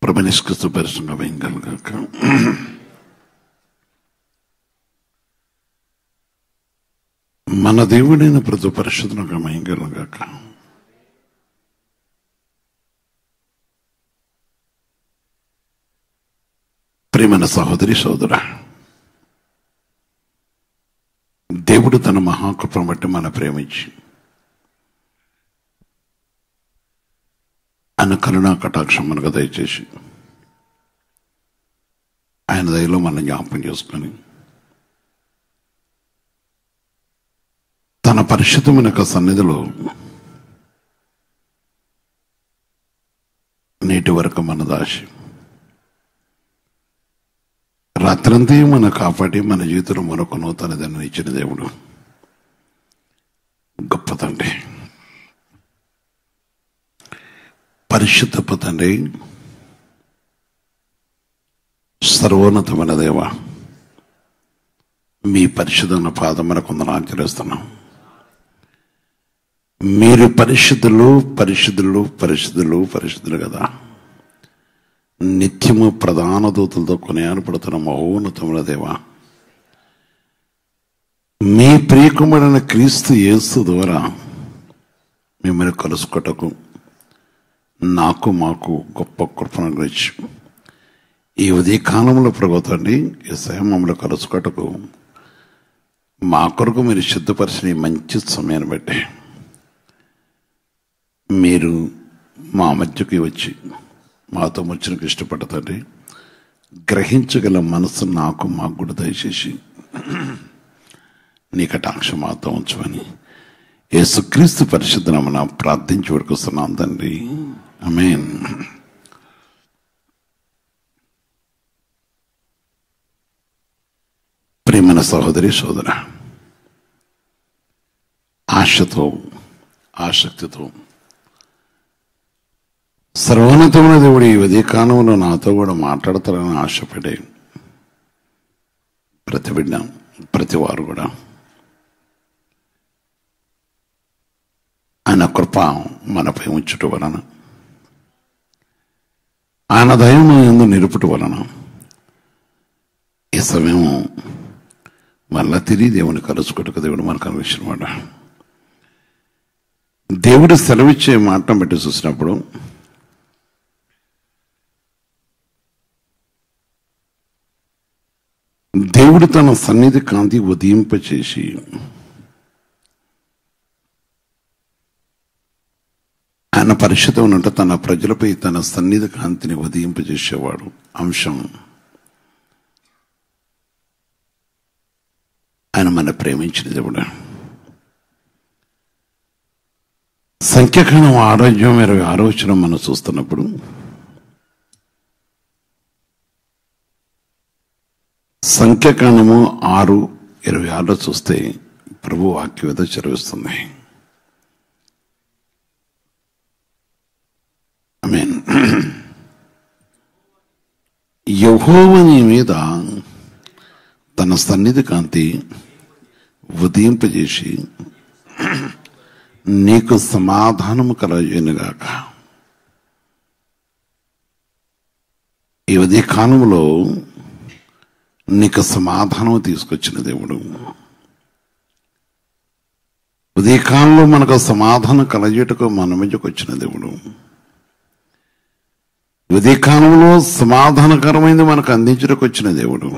ప్రభునిష్కృత పరిశ్రమ వెంగళగాక. మన దేవుడైన ప్రతి పరిశుద్ధంగా మహింగలుగాక. ప్రియమైన సహోదరి సోదర, దేవుడు తన మహాకృపను బట్టి మన ప్రేమించి ఆయన కరుణా కటాక్షం మనకు దయచేసి ఆయన దయలో మన జ్ఞాపకం చేసుకొని తన పరిశుద్ధమైన సన్నిధిలో నేటి వరకు మన దాసి రాత్రంతా మన కాపాడి మన జీవితంలో మరొక నూతన దాన్ని ఇచ్చిన దేవుడు గొప్ప తండ్రి, పరిశుద్ధపు తండ్రి, సర్వోన్నతమైన దేవ, మీ పరిశుద్ధమైన పాదమున కొందరు ఆచరిస్తున్నాం. మీరు పరిశుద్ధులు పరిశుద్ధులు పరిశుద్ధులు పరిశుద్ధులు కదా. నిత్యము ప్రధాన దూతలతో కొనియాడబడుతున్న మహోన్నతమైన దేవ, మీ ప్రియకుమారుడైన క్రీస్తు యేసు ద్వారా మిమ్మల్ని కలుసుకొటకు నాకు మాకు గొప్ప కృపను గురించి ఈ ఉదయ కాలంలో ప్రభుత్వండి యేసయ్య మమ్మల్ని కలుసుకొటకు మా కొరకు మీరు సిద్ధపరిచిన మంచి సమయాన్ని బట్టి మీరు మా మధ్యకి వచ్చి మాతో ముచ్చటకు ఇష్టపడతండి. గ్రహించగల మనసు నాకు మాకు కూడా దయచేసి నీ కటాక్ష మాతో ఉంచమని యేసుక్రీస్తు పరిశుద్ధ నామమున ప్రార్థించి వేడుకొస్తున్నాం తండ్రి, ఆమేన్. ప్రియమైన సహోదరి సోదర, ఆశతో ఆసక్తితో సర్వోన్నతమైన దేవుడు ఈ ఉదయ కాలంలో నాతో కూడా మాట్లాడతారని ఆశపడే ప్రతి బిడ్డ ప్రతి వారు కూడా ఆయన కృప మనపై ఉంచుట వలన, ఆయన దయను ఎందు నిలుపుట వలన ఈ సమయం మళ్ళా తిరిగి దేవుని కలుసుకొట్టుకు దేవుడు మనకు అనిపించినమాట. దేవుడు సెలవిచ్చే మాటను బట్టి చూసినప్పుడు దేవుడు తన సన్నిధి కాంతి ఉదయింపచేసి ఆయన పరిశుద్ధం ఉన్నట్టు తన ప్రజలపై తన సన్నిధి కాంతిని ఉదయింపజేసేవాడు అంశం ఆయన మన ప్రేమించిన దేవుడు. సంఖ్యాకాండం ఆరోగ్యం 26 మనం చూస్తున్నప్పుడు సంఖ్యాకాండము 6:26 చూస్తే ప్రభు వాక్యం ఏదో చదివిస్తుంది. ఆమేన్. యెహోవా నీ మీద తన సన్నిధి కాంతి ఉదయింపజేసి నీకు సమాధానము కలగజేయునుగాక. ఈ ఉదయ కాలంలో నీకు సమాధానం తీసుకొచ్చిన దేవుడు, ఉదయకాలంలో మనకు సమాధానం కలగజేటకు మన మధ్యకు వచ్చిన దేవుడు, ఉదయకాలంలో సమాధానకరమైనది మనకు అందించడానికి వచ్చిన దేవుడు.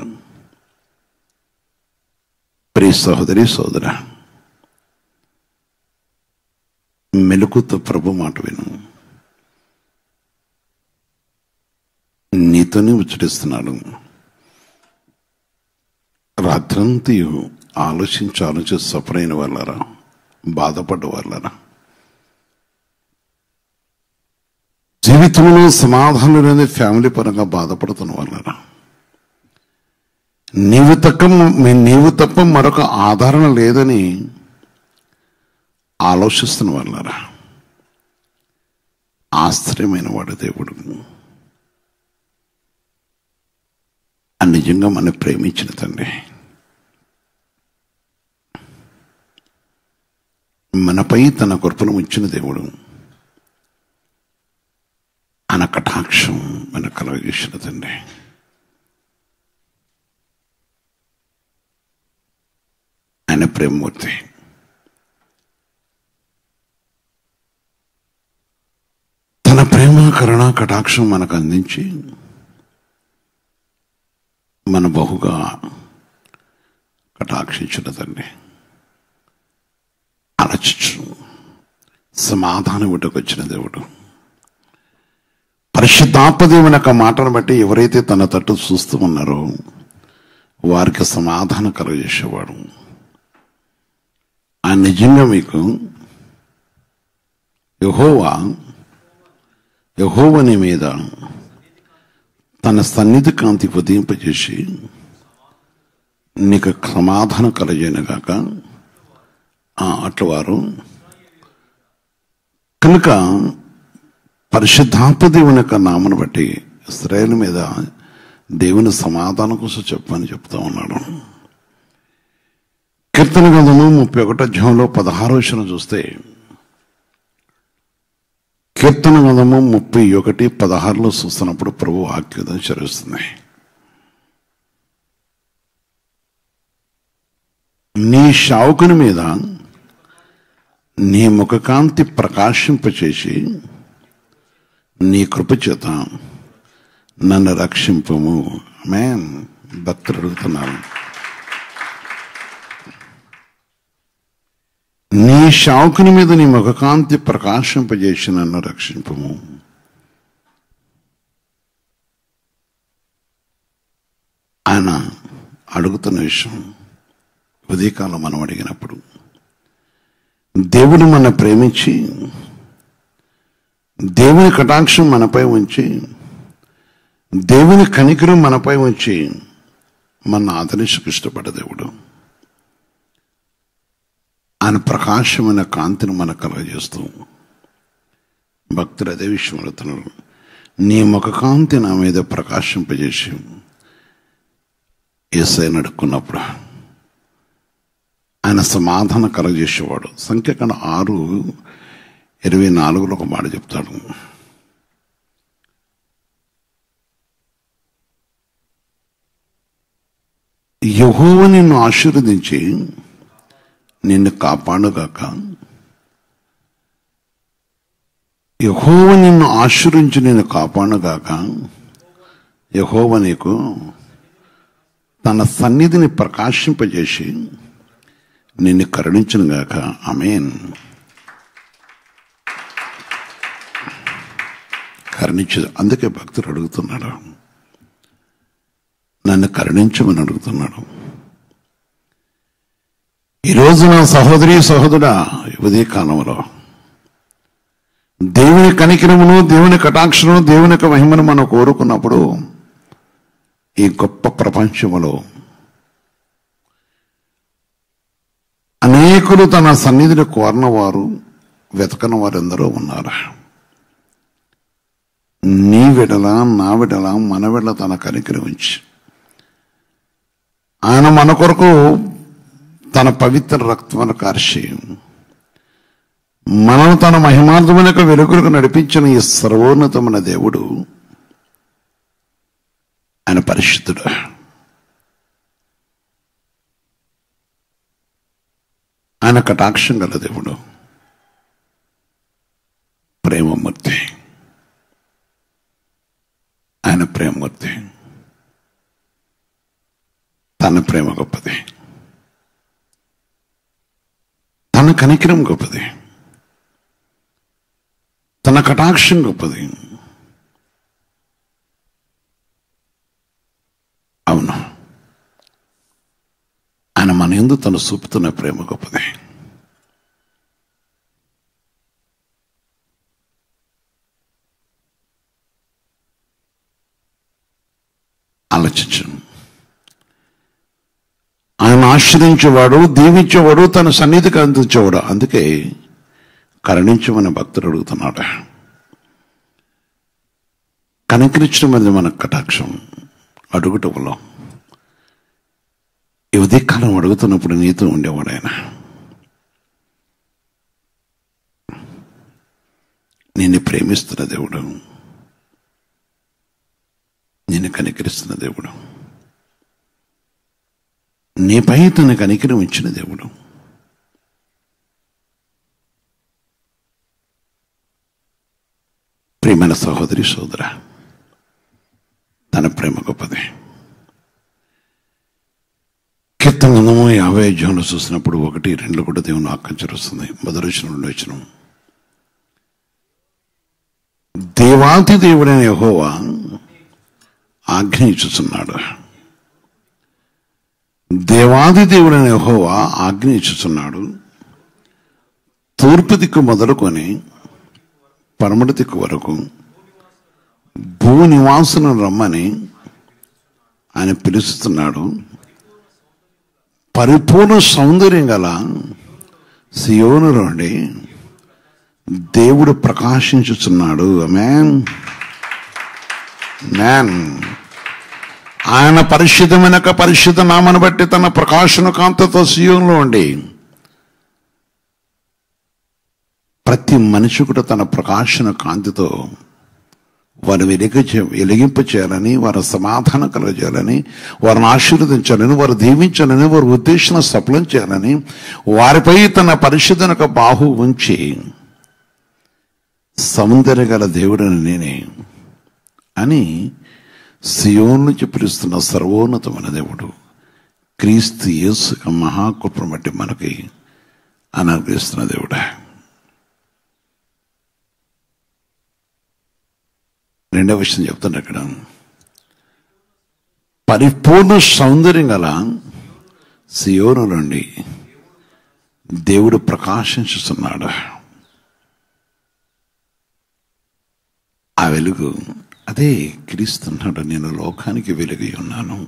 ప్రియ సహోదరి సోదర, మెలకుతో ప్రభు మాట విను. నీతోనే ఉచ్చరిస్తున్నాడు. రాత్రంతా ఆలోచించి సఫరైన వాళ్ళరా, బాధపడ్డ వాళ్ళరా, జీవితంలో సమాధానం లేని ఫ్యామిలీ పరంగా బాధపడుతున్న వాళ్ళరా, నీవు తప్ప మరొక ఆదరణ లేదని ఆలోచిస్తున్న వాళ్ళరా, ఆశ్చర్యమైన వాడు దేవుడు. నిజంగా మనం ప్రేమించిన తండ్రి, మనపై తన కృపను ఉంచిన దేవుడు, ఆయన కటాక్షం మన కలుగజేసినదండి. ఆయన ప్రేమమూర్తి. తన ప్రేమ కరుణ కటాక్షం మనకు అందించి మన బహుగా కటాక్షించినదండి. ఆలోచించు, సమాధానం ఇటుకొచ్చిన దేవుడు. పరిశుద్ధాత్మదేవుని యొక్క మాటను బట్టి ఎవరైతే తన తట్టు చూస్తూ ఉన్నారో వారికి సమాధానం కలుగజేసేవాడు. ఆ నిజంగా మీకు యెహోవా నీ మీద తన సన్నిధి కాంతి ఉదయింపజేసి నీకు సమాధానం కలగజేయనుగాక. అట్ల వారు కనుక పరిశుద్ధాత్మ దేవుని యొక్క నామను బట్టి ఇశ్రాయేలు మీద దేవుని సమాధానం కోసం చెప్పని చెప్తా ఉన్నాడు. కీర్తన గ్రంథము 31వ అధ్యాయంలో 16వ వచనం చూస్తే, కీర్తన గ్రంథము 31:16 చూస్తున్నప్పుడు ప్రభు వాక్యం చరుస్తుంది. నీ శావుకుని మీద నీ ముఖకాంతి ప్రకాశింపచేసి నీ కృపచేత నన్ను రక్షింపము. మేన్ భక్తులు అడుగుతున్నారు, నీ శావుకుని మీద నీ ముఖకాంతి ప్రకాశింపజేసి నన్ను రక్షింపము. ఆయన అడుగుతున్న విషయం ఉదయకాలం మనం అడిగినప్పుడు దేవుడు మన ప్రేమించి దేవుని కటాక్షం మనపై ఉంచి దేవుని కనికరం మనపై ఉంచి మన ఆదరించకు ఇష్టపడ్డ దేవుడు. ఆయన ప్రకాశమైన కాంతిని మనకు కలగజేస్తూ భక్తులు అదే విషయం అడుగుతున్నారు, నీ ముఖ కాంతి నా మీద ప్రకాశింపజేసి యేసయ్యను అడుక్కున్నప్పుడు ఆయన సమాధానం కలగజేసేవాడు. సంఖ్యాకాండం 6:24 ఒక మాట చెప్తాడు, యెహోవా నిన్ను ఆశీర్వదించి నిన్ను కాపాడుగాక. యెహోవా నిన్ను ఆశీర్వదించి నిన్ను కాపాడుగాక. యెహోవా నీకు తన సన్నిధిని ప్రకాశింపజేసి నిన్ను కరుణించునుగాక. ఆమేన్. కరుణించదు. అందుకే భక్తుడు అడుగుతున్నాడు, నన్ను కరుణించమని అడుగుతున్నాడు. ఈరోజు నా సహోదరి సహోదరుడా, ఉదయ కాలంలో దేవుని కనికరమును దేవుని కటాక్షమును దేవుని యొక్క మహిమను మనం కోరుకున్నప్పుడు ఈ గొప్ప ప్రపంచములో అనేకులు తన సన్నిధిని కోరిన వారు వెతకని వారెందరో ఉన్నారు. నీ విడల నా విడల మన విడల తన కనికరం ఉంచి ఆయన మన కొరకు తన పవిత్ర రక్తమును కార్చి మనను తన మహిమార్థమైన వెలుగులకు నడిపించిన ఈ సర్వోన్నతమైన దేవుడు ఆయన పరిశుద్ధుడు. ఆయన కటాక్షం గల దేవుడు, ప్రేమమూర్తి. ఆయన ప్రేమమూర్తి. తన ప్రేమ గొప్పది, తన కనికరం గొప్పది, తన కటాక్షం గొప్పది. అవును, ఆయన మన యందు తను చూపుతున్న ప్రేమ గొప్పది. ఆలోచించు. ఆయన ఆశ్రయించేవాడు, దీవించేవాడు, తన సన్నిధికి అందించేవాడు. అందుకే కరుణించమని భక్తుడు అడుగుతున్నాడు. కనికరించడం అనేది మన కటాక్షం. అడుగుటంలో ఈ ఉదయకాలం అడుగుతున్నప్పుడు నీతో ఉండేవాడు ఆయన. నిన్ను ప్రేమిస్తున్న దేవుడు, దేవుడు, నీపై తన కనికరం ఇచ్చిన దేవుడు. ప్రియమైన సహోదరి సోదర, తన ప్రేమ గొప్పది. కీర్తన 50 చూసినప్పుడు 1, 2 కూడా దేవుని ఆకంచరిస్తుంది. మొదటి వచనం, 2వ వచనం. దేవాతి దేవుడైన యెహోవా ఆజ్ఞ ఇచ్చుచున్నాడు. దేవాది దేవుడైన యెహోవా ఆజ్ఞ ఇచ్చుచున్నాడు. తూర్పు దిక్కు మొదలుకొని పడమటి దిక్కు వరకు భూ నివాసులను రమ్మని ఆయన పిలుస్తున్నాడు. పరిపూర్ణ సౌందర్యం గల సియోను నుండి దేవుడు ప్రకాశించుచున్నాడు. ఆమేన్, ఆమేన్. ఆయన పరిశుద్ధమైన పరిశుద్ధ నామను బట్టి తన ప్రకాశన కాంతితో సియోనులో ఉండి ప్రతి మనిషి కూడా తన ప్రకాశన కాంతితో వారు వెలిగింప చేయాలని, వారి సమాధానం కలగజేయాలని, వారిని ఆశీర్వదించాలని, వారు దీవించాలని, వారి ఉద్దేశాన్ని సఫలం చేయాలని వారిపై తన పరిశుద్ధన బాహు ఉంచి సౌందర్య గల దేవుడని నేనే అని సియోను నుంచి పిలుస్తున్న సర్వోన్నతమైన దేవుడు క్రీస్తు యేసు మహాకృపను బట్టి మనకి అనుగ్రహిస్తున్న దేవుడే. 2వ వచనం చెప్తాను అక్కడ, పరిపూర్ణ సౌందర్యం గల సియోను నుండి దేవుడు ప్రకాశించుతున్నాడు. ఆ వెలుగు అదే క్రీస్తున్నాడు. నేను లోకానికి వెలుగై ఉన్నాను.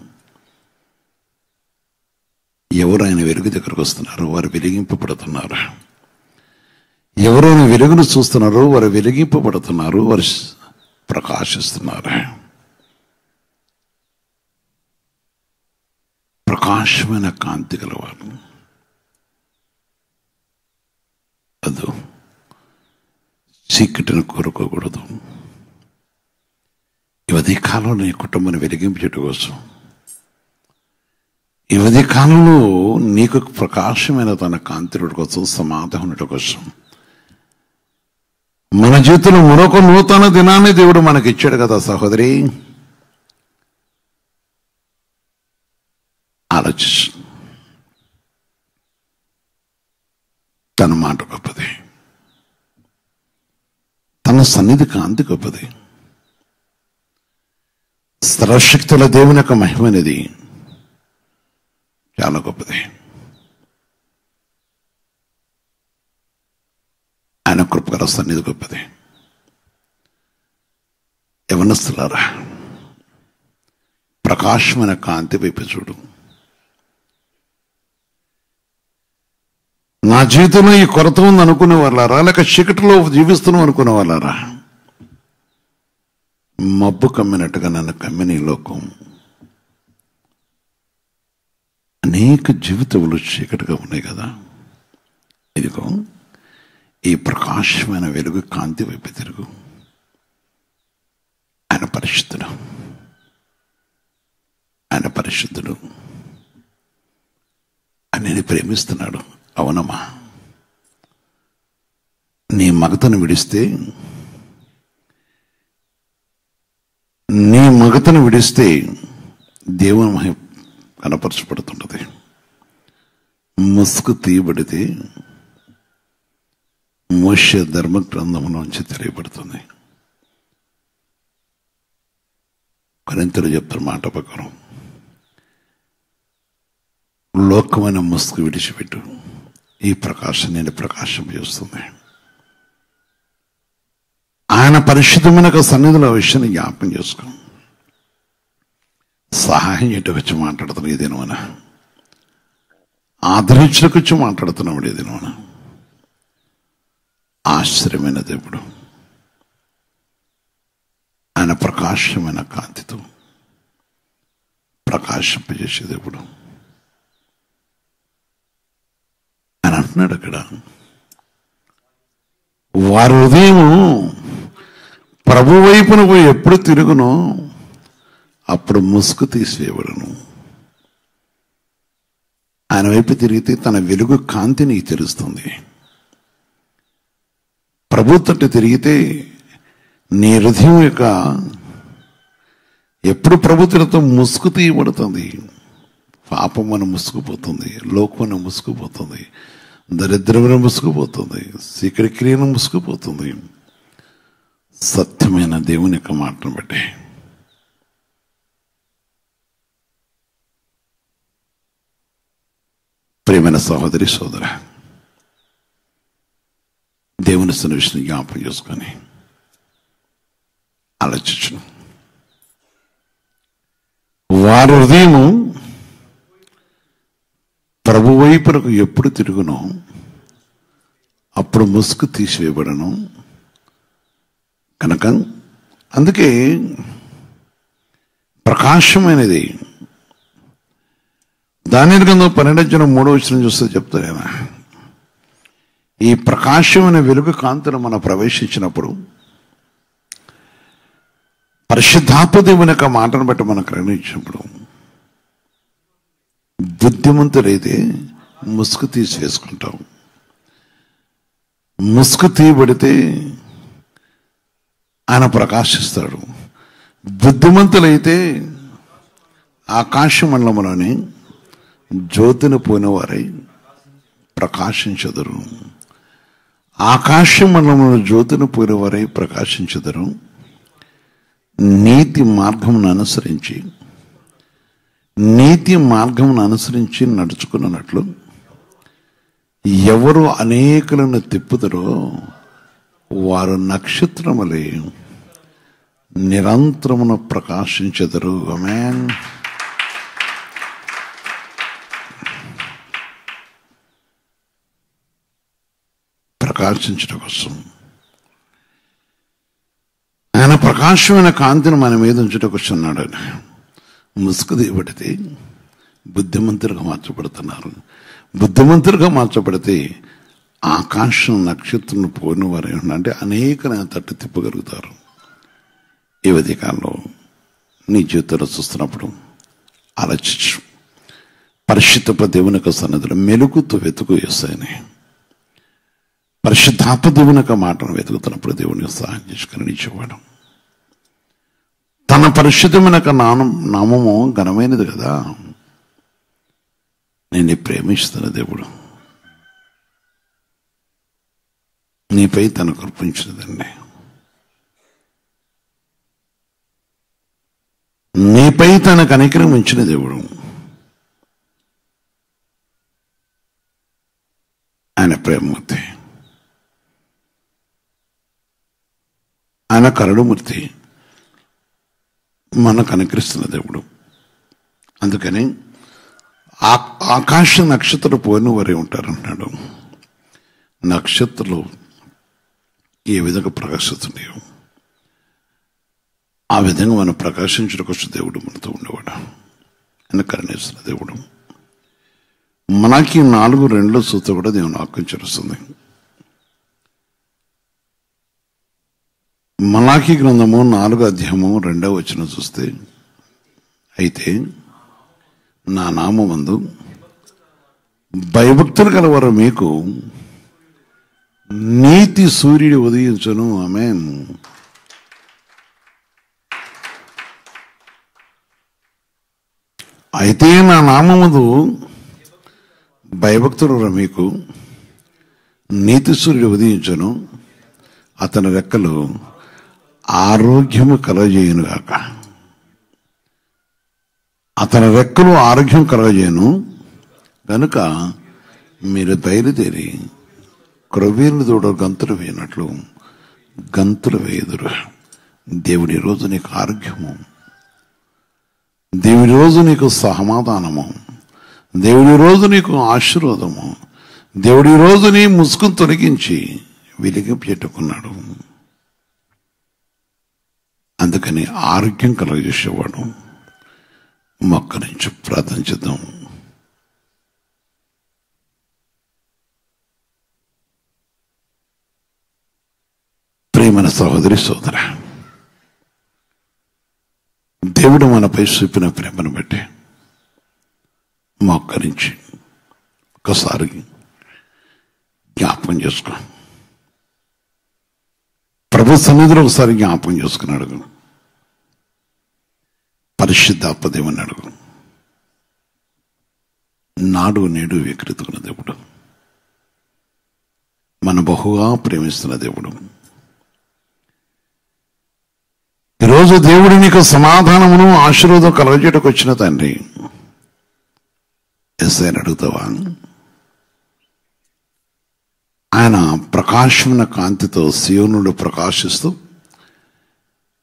ఎవరు ఆయన వెలుగు దగ్గరకు వస్తున్నారో వారు వెలిగింపబడుతున్నారు. ఎవరు ఆయన వెలుగును చూస్తున్నారో వారు వెలిగింపబడుతున్నారు, వారు ప్రకాశిస్తున్నారు. ప్రకాశమైన కాంతి గలవారు. అదు చీకటిని కోరుకోకూడదు. ఈ ఉదయ కాలంలో నీ కుటుంబాన్ని వెలిగింపచేయడం కోసం, ఈ ఉదయ కాలంలో నీకు ప్రకాశమైన తన కాంతి కోసం, సమాధానం కోసం మన జీవితంలో మరొక నూతన దినాన్ని దేవుడు మనకి ఇచ్చాడు కదా సహోదరి. ఆలోచించు. తన మాట గొప్పది, తన సన్నిధి కాంతి గొప్పది. సర్వశక్తుల దేవుని యొక్క మహిమ అనేది చాలా గొప్పది. ఆయన కృపగల సన్నిధి గొప్పది. యవనస్తులారా, ప్రకాశమైన కాంతి వైపు చూడు. నా జీవితంలో ఈ కొరత ఉంది అనుకునే వాళ్ళారా, లేక చీకటిలో జీవిస్తున్నాం అనుకునే వాళ్ళారా, మబ్బు కమ్మినట్టుగా నన్ను కమ్మిన ఈ లోకం అనేక జీవితాలు చీకటిగా ఉన్నాయి కదా. ఇదిగో ఈ ప్రకాశమైన వెలుగు కాంతి వైపు తిరుగు. ఆయన పరిశుద్ధుడు, ఆయన పరిశుద్ధుడు. ఆయన ప్రేమిస్తున్నాడు. అవునమ్మా, నీ మగతను విడిస్తే, నీ మగతను విడిస్తే దేవుని మహిమ కనపరచబడుతుంటది. ముసుగు తీయబడితే మోషే ధర్మ గ్రంథంలోంచి తెలియబడుతుంది. కొరింథీయులు చెప్తున్న మాట ప్రకారం లోకమైన ముసుగు విడిచిపెట్టు, ఈ ప్రకాశం నేను ప్రకాశింపజేస్తుంది. ఆయన పరిశుద్ధమైన సన్నిధిలో విషయాన్ని జ్ఞాపకం చేసుకో. సహాయం చేయటం వచ్చి మాట్లాడుతున్నాం ఈ దినమన, ఆదరించడానికి వచ్చి మాట్లాడుతున్నాడు ఈ దినమన. ఆశ్చర్యమైన దేవుడు, ఆయన ప్రకాశమైన కాంతితో ప్రకాశింపజేసే దేవుడు. ఆయన అంటున్నాడు అక్కడ, వారి హృదయం ప్రభు వైపున పోయి ఎప్పుడు తిరుగునో అప్పుడు ముసుగు తీసివేయబడును. ఆయన వైపు తిరిగితే తన వెలుగు కాంతి నీకు తెలుస్తుంది. ప్రభు తట్టు తిరిగితే నీ హృదయం యొక్క ఎప్పుడు ప్రభుత్వంతో ముసుగు తీయబడుతుంది. పాపం మనం ముసుగుపోతుంది, లోకం ముసుగుపోతుంది, దరిద్రమైన ముసుగుపోతుంది, సీక్రె క్రియను ముసుగుపోతుంది. సత్యమైన దేవుని యొక్క మాటను బట్టి ప్రియమైన సహోదరి సోదర, దేవుని సన్నివేశం జ్ఞాపకం చేసుకొని ఆలోచించును. వారి హృదయము ప్రభు వైపునకు ఎప్పుడు తిరుగునో అప్పుడు ముసుగు తీసివేయబడను. కనుక అందుకే ప్రకాశమైనది. దానియేలు గ్రంథం 12:3 చూస్తే చెప్తాను ఆయన, ఈ ప్రకాశమైన వెలుగు కాంతిని మనం ప్రవేశించినప్పుడు పరిశుద్ధాత్మ దేవుని యొక్క మాటను బట్టి మనం గ్రహించినప్పుడు బుద్ధిమంతుడైతే ముసుగు తీసివేసుకుంటాం. ముసుగు తీయబడితే ఆయన ప్రకాశిస్తాడు. బుద్ధిమంతులైతే ఆకాశ మండలంలోని జ్యోతిని పోయినవారై ప్రకాశించెదరు. ఆకాశ మండలంలో జ్యోతిని పోయినవారై ప్రకాశించెదరు. నీతి మార్గమును అనుసరించి నడుచుకున్నట్లు ఎవరు అనేకులను తిప్పుతారో వారు నక్షత్రములే నిరంతరమును ప్రకాశించెదరు. ఆమేన్. ప్రకాశించడం కోసం ఆయన ప్రకాశమైన కాంతిని మన మీద ఉంచటకు వచ్చున్నాడు. ముసుగు తీయబడితే బుద్ధిమంతులుగా మార్చబడుతున్నారు. బుద్ధిమంతులుగా మార్చబడితే ఆకాశం నక్షత్రం పోయిన వారు అంటే అనేక తట్టు తిప్పగలుగుతారు. ఈ ఉదయకాలంలో నీ జీవితంలో చూస్తున్నప్పుడు ఆలోచించు. పరిశుద్ధ దేవుని యొక్క సన్నిధిలో మెలుగుతూ వెతుకు యేసయ్యని. పరిశుద్ధాత్మ దేవుని యొక్క మాటను వెతుకుతున్నప్పుడు దేవుని సహాయం చేసుకుని నిలిచేవాడు. తన పరిశుద్ధమైన నామము ఘనమైనది కదా. నేను ప్రేమిస్తున్న దేవుడు నీపై తనకు అర్పించినదండి. నీపై తనకు కనికరం ఉంచిన దేవుడు. ఆయన ప్రేమమూర్తి, ఆయన కరుణమూర్తి, మనకు అనుకరిస్తున్న దేవుడు. అందుకని ఆకాశ నక్షత్రం పోయిన వారే ఉంటారంటున్నాడు. నక్షత్రాలు ఏ విధంగా ప్రకాశిస్తున్నాయో ఆ విధంగా మనం ప్రకాశించడం కోసం దేవుడు మనతో ఉండేవాడు. ఆయన కరుణిస్తున్న దేవుడు. మనకి 4:2 సూత్రం కూడా దేవుని వాక్యం చేరుస్తుంది. మలాకీ గ్రంథము 4:2 చూస్తే, అయితే నా నామమందు భయభక్తులు కలవారు మీకు నీతి సూర్యుడు ఉదయించును. ఆమేన్. అయితే నా నామమందు భయభక్తులు మీకు నీతి సూర్యుడు ఉదయించును, అతని రెక్కలు ఆరోగ్యము కలగజేయునుగాక. అతని రెక్కలు ఆరోగ్యం కలగజేయను కనుక మీరు బయలుదేరి క్రొవ్వేలు దూడ గంతులు వేయనట్లు గంతులు వేయుదురు. దేవుడి రోజు నీకు ఆరోగ్యము, దేవుడి రోజు నీకు సమాధానము, దేవుడి రోజు నీకు ఆశీర్వాదము, దేవుడి రోజు నీ ముసుగును తొలగించి వెలిగింపెట్టుకున్నాడు. అందుకని ఆరోగ్యం కలగజేసేవాడు. మొక్క నుంచి ప్రార్థన చేద్దాం. ప్రియమైన సహోదరి సోదర, దేవుడు మనపై చూపిన ప్రేమను బట్టి మోకరించి ఒకసారి జ్ఞాపకం చేసుకో. ప్రభు సన్నిధిలో ఒకసారి జ్ఞాపకం చేసుకుని అడుగు. పరిశుద్ధాత్మ దేవుని అడుగు. నాడు నేడు వికృతున్న దేవుడు, మన బహుగా ప్రేమిస్తున్న దేవుడు. ఈరోజు దేవుడు నీకు సమాధానమును ఆశీర్వాదం కలగజేయడానికి వచ్చిన తండ్రి. ఎస్ఐని అడుగుతావా? ఆయన ప్రకాశమైన కాంతితో సీయోనుడు ప్రకాశిస్తూ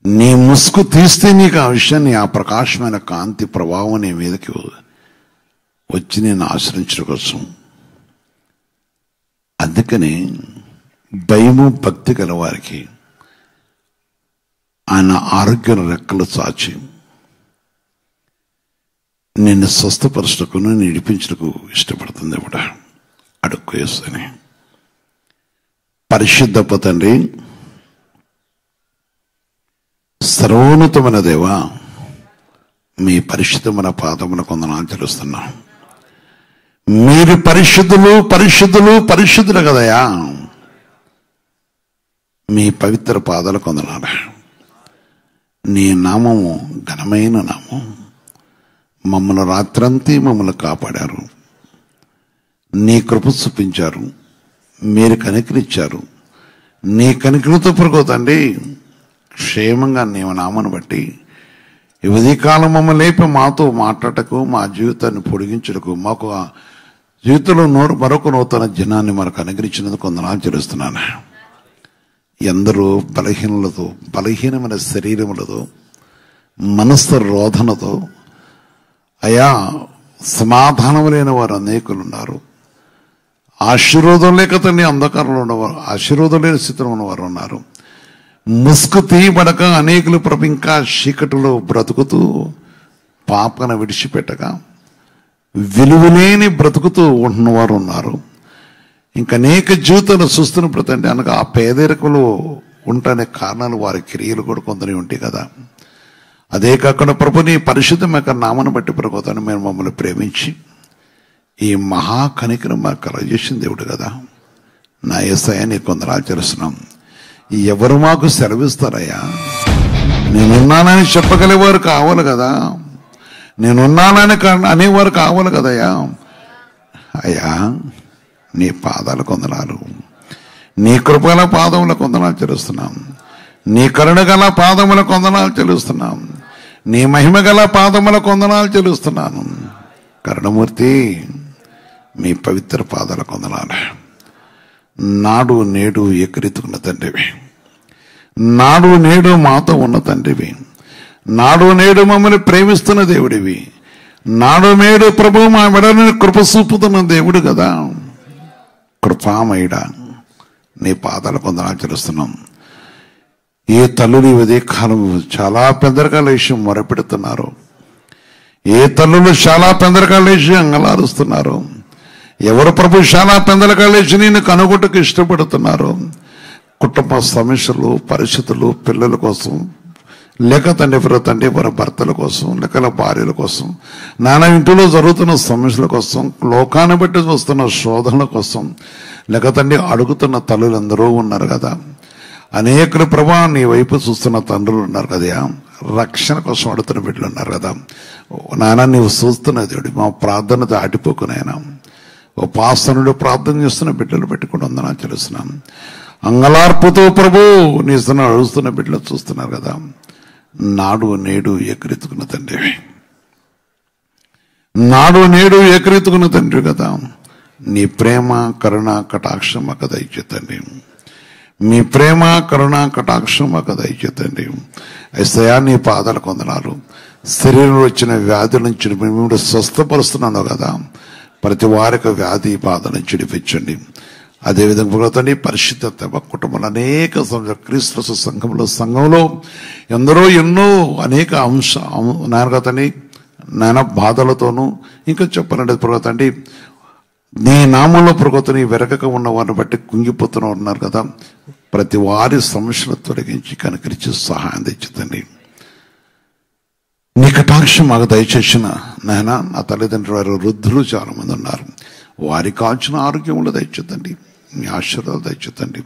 నీ ముసుగు తీస్తే నీకు ఆ విషయాన్ని, ఆ ప్రకాశమైన కాంతి ప్రభావం నీ మీదకి వచ్చి నేను ఆశ్రయించడం కోసం. అందుకని భయము భక్తి గల వారికి ఆయన ఆరోగ్య రెక్కలు చాచి నిన్ను స్వస్థపరచటకును నడిపించటకు ఇష్టపడుతుంది. కూడా అడుక్కు వేస్తని. పరిశుద్ధపు తండ్రి, సర్వోన్నతమైన దేవా, మీ పరిశుద్ధమైన పాదమున కొందనాలు తెలుస్తున్నా. మీరు పరిశుద్ధులు పరిశుద్ధులు పరిశుద్ధులు కదయా. మీ పవిత్ర పాదాలు కొందనాలు. నీ నామము ఘనమైన నామం. మమ్మల్ని రాత్రంతా మమ్మల్ని కాపాడారు. నీ కృప చూపించారు. మీరు కనికరించారు. నీ కనికరితో పరుకోతండి క్షేమంగా నీ నామను బట్టి ఈ ఉదయకాలం మమ్మల్ని లేపి మాతో మాట్లాడటకు, మా జీవితాన్ని పొడిగించటకు, మాకు జీవితంలో మరొక నూతన జనాన్ని మనకు అనుగ్రహించినందుకు కొందనాలు చెల్లిస్తున్నాను. ఎందరో బలహీనమైన శరీరములతో, మనస్సు రోధనతో, అయా సమాధానం లేని వారు అనేకులు ఉన్నారు. ఆశీర్వాదం లేక తండ్రి అంధకారంలో ఉన్నవారు, ఆశీర్వాదం లేని స్థితిలో ఉన్నవారు ఉన్నారు. ముసుగు తీయబడక అనేకులు ప్రభు ఇంకా చీకటిలో బ్రతుకుతూ పాపను విడిచిపెట్టక విలువలేని బ్రతుకుతూ ఉంటున్నవారు ఉన్నారు. ఇంకా అనేక జీవితాలు చూస్తున్నప్పుడు తండ్రి అనగా ఆ పేదరికలు ఉంటానే కారణాలు వారి క్రియలు కూడా కొందరు ఉంటాయి కదా. అదే కాకుండా ప్రభు నీ పరిశుద్ధమైన నామను బట్టి ప్రభుత్వాన్ని మేము మమ్మల్ని ప్రేమించి ఈ మహాకనికను మాకు కలగజేసిన దేవుడు కదా. నా యేసయ్య నీ కొందరు చేస్తున్నాం. ఎవరు మాకు సెలవిస్తారయ్యా? నేనున్నానని చెప్పగలిగేవారు కావాలి కదా. నేనున్నానని అనేవారు కావాలి కదయ్యా. అయ్యా నీ పాదాలు కొందనాలు, నీ కృపగల పాదముల కొందనాలు చెల్లిస్తున్నాం. నీ కరుణ గల పాదముల కొందనాలు చెల్లిస్తున్నాం. నీ మహిమ గల పాదముల కొందనాలు చెల్లిస్తున్నాను. కరుణమూర్తి, మీ పవిత్ర పాదాల కొందనాలు. నాడు నేడు ఎక్కరెత్తుకున్న తండ్రివి, నాడు నేడు మాతో ఉన్న తండ్రివి, నాడు నేడు మమ్మల్ని ప్రేమిస్తున్న దేవుడివి, నాడు నేడు ప్రభు మా వెడలని కృప చూపుతున్న దేవుడు కదా. కృపామయుడ, నీ పాదాల కొందనాలు చెల్లిస్తున్నాం. ఏ తల్లులు ఈ ఉదయకాలం చాలా పెద్దరకాల విషయం మొరపెడుతున్నారు. ఏ తల్లులు చాలా పెద్దరకాల విషయం అంగలారుస్తున్నారు. ఎవరు ప్రభు చాలా పెద్దరకాల విషయం నేను కనుగొట్టుకు ఇష్టపడుతున్నారు. కుటుంబ సమస్యలు, పరిస్థితులు, పిల్లల కోసం, లేక తండ్రి వారి భర్తల కోసం, లేక భార్యల కోసం, నానా ఇంటిలో జరుగుతున్న సమస్యల కోసం, లోకాన్ని బట్టి వస్తున్న శోధనల కోసం, లేక తండ్రి అడుగుతున్న తల్లులందరూ ఉన్నారు కదా. అనేకులు ప్రభా నీ వైపు చూస్తున్న తండ్రులు ఉన్నారు కదా. రక్షణ కోసం అడుగుతున్న బిడ్డలు ఉన్నారు కదా. నాన్న నీవు చూస్తున్న దేవుడు, మా ప్రార్థన దాటిపోకునైనా ఓ పాస్తనుడు ప్రార్థన చేస్తున్న బిడ్డలు పెట్టుకుని ఉందని తెలుస్తున్నాను. అంగలార్పుతో ప్రభు నీ అడుగుతున్న బిడ్డలు చూస్తున్నారు కదా. నాడు నేడు ఎక్కరెత్తుకున్న తండ్రి, నాడు నేడు ఎక్కరెత్తుకున్న తండ్రి కదా. నీ ప్రేమ కరుణ కటాక్షం మాకు దయచేతండి. మీ ప్రేమ కరుణ కటాక్షం మాకు దయచేతండి. యేసయ్యా నీ పాదాలు కొందనాలు. శరీరంలో వచ్చిన వ్యాధుల నుంచి మేము స్వస్థపరుస్తున్నాను కదా. ప్రతి వారికి వ్యాధి బాధ నుంచి విడిపించండి. అదేవిధంగా ప్రభుత్వాన్ని పరిశుద్ధత కుటుంబంలో అనేక క్రీస్తు సంఘంలో ఎందరో ఎన్నో అనేక నాయనగతని నాయన బాధలతోనూ ఇంకా చెప్పాలంటే ప్రభుత్వండి నీ నామంలో ప్రభుత్వం వెరగక ఉన్న వారిని బట్టి కుంగిపోతున్న ఉన్నారు కదా. ప్రతి వారి సమస్యలు తొలగించి కనుకరించి సహాయం తెచ్చుతండి. నీ కటాక్షం మాకు దయచేసిన నాయన, నా తల్లిదండ్రులు వారు వృద్ధులు చాలా మంది ఉన్నారు, వారికి కాల్చిన ఆరోగ్యములు దయచేతండి, మీ ఆశీర్వాదాలు దయచేతండి.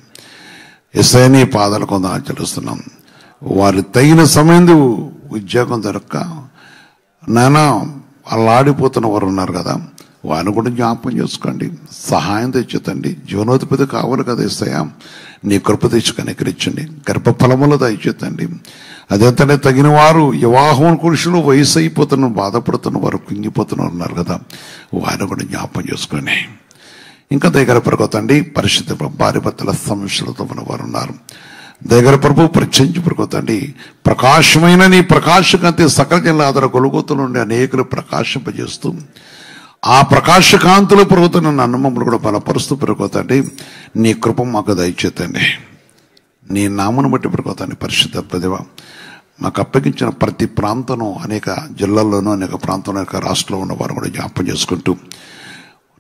యేసయ్య నీ పాదాలు కొంత ఆచరిస్తున్నాం. వారి తగిన సమయం ఉద్యోగం దొరక్క నాయన అల్లాడిపోతున్న వారు ఉన్నారు కదా, వారిని కూడా జ్ఞాపకం చేసుకోండి, సహాయం తెచ్చేతండి. జీవనోత్పత్తి కావాలి కదా యేసయ్య, నీ కృప తెచ్చి కనికరించండి. గర్భఫలములు దయచేతండి. అదేంటనే తగిన వారు వివాహం పురుషులు వయసు అయిపోతున్న బాధపడుతున్న వారు, కుంగిపోతున్న ఉన్నారు కదా, వారిని కూడా జ్ఞాపకం చేసుకోండి. ఇంకా దగ్గర పడుకోతండి. పరిశుద్ధ భార్య భర్తల సమస్యలతో ఉన్న వారు ఉన్నారు, దగ్గర ప్రభు ప్రత్యేకించి పడుకోతండి. ప్రకాశమైన నీ ప్రకాశకాంతి సకల జిల్లా ఆధార గొలుగోతులు నుండి అనేకులు ప్రకాశింపజేస్తూ ఆ ప్రకాశకాంతులు ప్రభుత్వం నన్ను మమ్మల్ని కూడా బలపరుస్తూ పెరుగుతండి. నీ కృప మాకు దయచేతండి. నీ నామను బట్టి పెరుగుతండి. పరిశుద్ధ ప్రతిభ మాకు అప్పగించిన ప్రతి ప్రాంతం అనేక జిల్లాల్లోనూ అనేక ప్రాంతంలో అనేక రాష్ట్రంలో ఉన్న వారు కూడా జ్ఞాపకం చేసుకుంటూ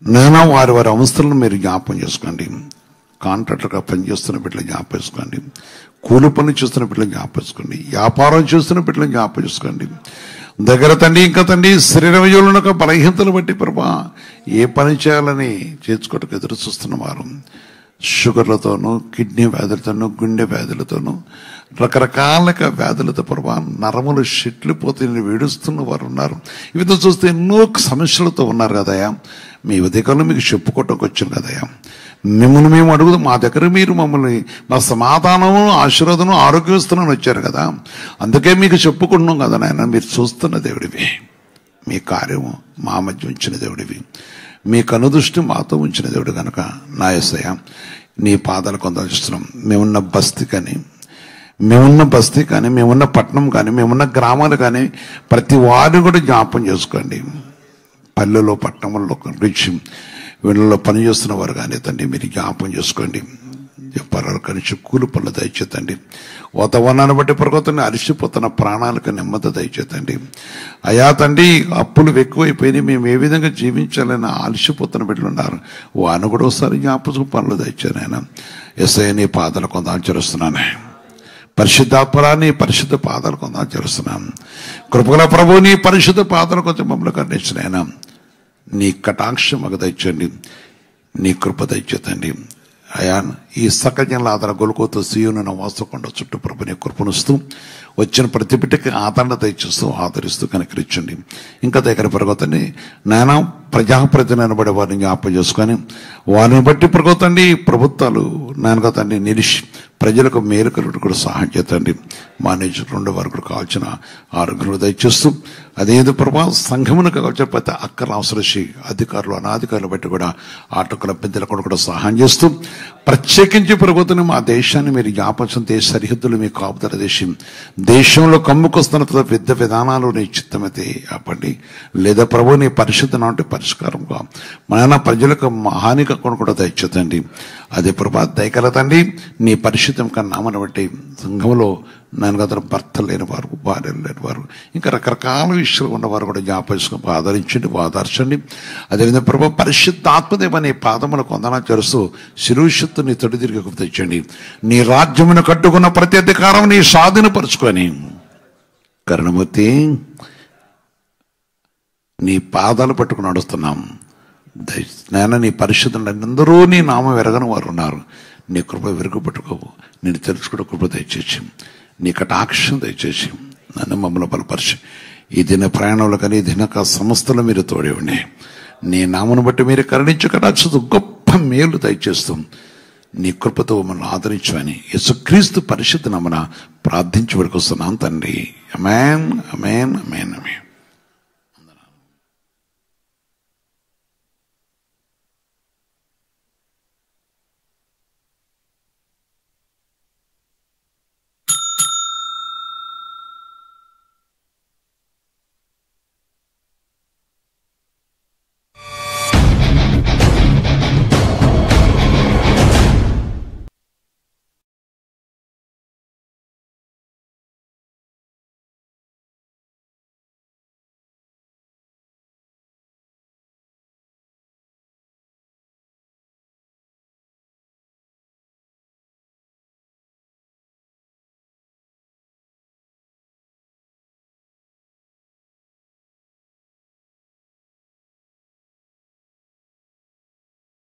నేను వారి వారి అవస్థలను మీరు జ్ఞాపకం చేసుకోండి. కాంట్రాక్టర్గా పనిచేస్తున్న బిడ్డలు జ్ఞాపకం చేసుకోండి, కూలి పనులు చేస్తున్న బిడ్డలు జ్ఞాపకం చేసుకోండి, వ్యాపారం చేస్తున్న బిడ్డలు జ్ఞాపకం చేసుకోండి. దగ్గర తండ్రి ఇంకా తండ్రి శరీర విజయంలో బలహీనతలు బట్టి ప్రభా ఏ పని చేయాలని చేసుకోవడానికి ఎదురు చూస్తున్న వారు, షుగర్లతోనూ కిడ్నీ వ్యాధులతోనూ గుండె వ్యాధులతోనూ రకరకాల వ్యాధులతో ప్రభా నరములు షెట్లిపోతే వేడుస్తున్న వారు ఉన్నారు. ఇవితో చూస్తే ఎన్నో సమస్యలతో ఉన్నారు కదయా. మీ ఉదయకాలంలో మీకు చెప్పుకోవటానికి వచ్చాను కదయా. మిమ్మల్ని మేము అడుగుదాం, మా దగ్గర మీరు మమ్మల్ని మా సమాధానము ఆశీర్వాదము ఆరోగ్యం ఇస్తున్నాను వచ్చారు కదా, అందుకే మీకు చెప్పుకుంటున్నాం కదా నాయన. మీరు చూస్తున్న దేవుడివి, మీ కార్యము మా మధ్య ఉంచిన దేవుడివి, మీ కనుదృష్టి మాతో ఉంచిన దేవుడు కనుక నా యేసయ్య నీ పాదాలు కొందరిస్తున్నాం. మేమున్న బస్తీ కానీ మేమున్న పట్టణం కానీ మేమున్న గ్రామాలు కానీ ప్రతి వారిని కూడా జ్ఞాపం చేసుకోండి. పల్లెలో పట్టణంలో రుచి వీళ్ళలో పనిచేస్తున్న వారు కానీ తండ్రి మీరు జ్ఞాపం చేసుకోండి. చెప్పారు కానీ కూలి పనులు దయచేతండి. వాతావరణాన్ని బట్టి పరుగుతున్న అరిసిపోతున్న ప్రాణాలకు నెమ్మది దయచేతండి. అయా తండ్రి అప్పులు ఎక్కువైపోయినాయి, మేము ఏ విధంగా జీవించాలని అలసిపోతున్న బిడ్డలు ఉన్నారు, వారిని కూడా ఒకసారి జ్ఞాపకం పనులు దయచాను ఆయన. యేసయ్య నీ పాదాలు కొంత ఆచరిస్తున్నాను. పరిశుద్ధాత్మలా నీ పరిశుద్ధ పాదాలు కొంత ఆచరిస్తున్నాను. కృపగల ప్రభు నీ పరిశుద్ధ పాదాలు కొంచెం మమ్మల్ని కరుణించిన ఆయన. నీ కటాక్షం మాకు దయచేయండి, నీ కృప దయచేతండి. అయా ఈ సకల జనుల ఆధార గొలుకోతో సీయోను వాసకుండా చుట్టూ ప్రభు నీ కృపనుస్తూ వచ్చిన ప్రతి బిడ్డకి ఆదరణ దయచేస్తూ ఆదరిస్తూ కనికరించండి. ఇంకా దగ్గర పెరగతండి నాయన ప్రజాప్రతినిధి అనబడే వారిని జ్ఞాపకం చేసుకొని వారిని బట్టి పెరగతండి. ప్రభుత్వాలు నాయనగా తండ్రి నిలిచి ప్రజలకు మేలు కలుగుడు కూడా సహాయం చేతండి. మా నుంచి 2 వరకు కావాల్సిన ఆరోగ్యం దయచేస్తూ అదేదో ప్రభా సంఘమునకు కావాల్సిన ప్రతి అక్కల అవసరసి అధికారులు అనాధికారులు బట్టి కూడా ఆటకుల పెద్దల కూడా సహాయం చేస్తూ ప్రత్యేకించి ప్రభుత్వం మా దేశాన్ని మీరు జ్ఞాపకం దేశ సరిహద్దులు మీ కాపుదల దేశంలో కమ్ముకొస్తున్న విద్య విధానాలు నీ చిత్తమైతే ఆపండి, లేదా ప్రభు నీ పరిశుద్ధ నాటి పరిష్కారంగా మన ప్రజలకు హానిగా కూడా దయచేతండి. అదే ప్రభా దయకలతండి నీ పరిశుద్ధం కన్నా నామని బట్టి సంఘంలో నేను గత భర్తలు లేని వారు, భార్యలు లేని వారు, ఇంకా రకరకాల విషయాలు ఉన్నవారు కూడా జ్ఞాపకం ఆదరించండి, ఆదర్శండి. అదేవిధంగా ప్రభు పరిశుద్ధాత్మదేవ నీ పాదములకు వందనా చేస్తూ శిరుషత్తు నీ తొడి తిరిగి తెచ్చండి. నీ రాజ్యమును కట్టుకున్న ప్రతి అధికారం నీ స్వాధీనపరుచుకొని కరుణమూర్తి నీ పాదాలు పట్టుకుని నడుస్తున్నాం. నాయన నీ పరిశుద్ధులు అందరూ నీ నామం ఎరగని వారు ఉన్నారు. నీ కృప విరుగుపట్టుకోవు, నేను తెలుసుకునే కృప దయచేసి నీ కటాక్షం దయచేసి నన్ను మమ్మల్ని బలపరిచి ఈ దిన ప్రయాణంలో కానీ ఈ దినక సంస్థలు మీరు తోడేవండి. నీ నామను బట్టి మీరు కరుణించి కటాక్షతో గొప్ప మేలు దయచేస్తూ నీ కృపతో మమ్మల్ని ఆదరించమని యేసుక్రీస్తు పరిశుద్ధ నామమున ప్రార్థించి వరకు వస్తున్నాం తండ్రి. ఆమేన్, ఆమేన్, ఆమేన్, ఆమేన్.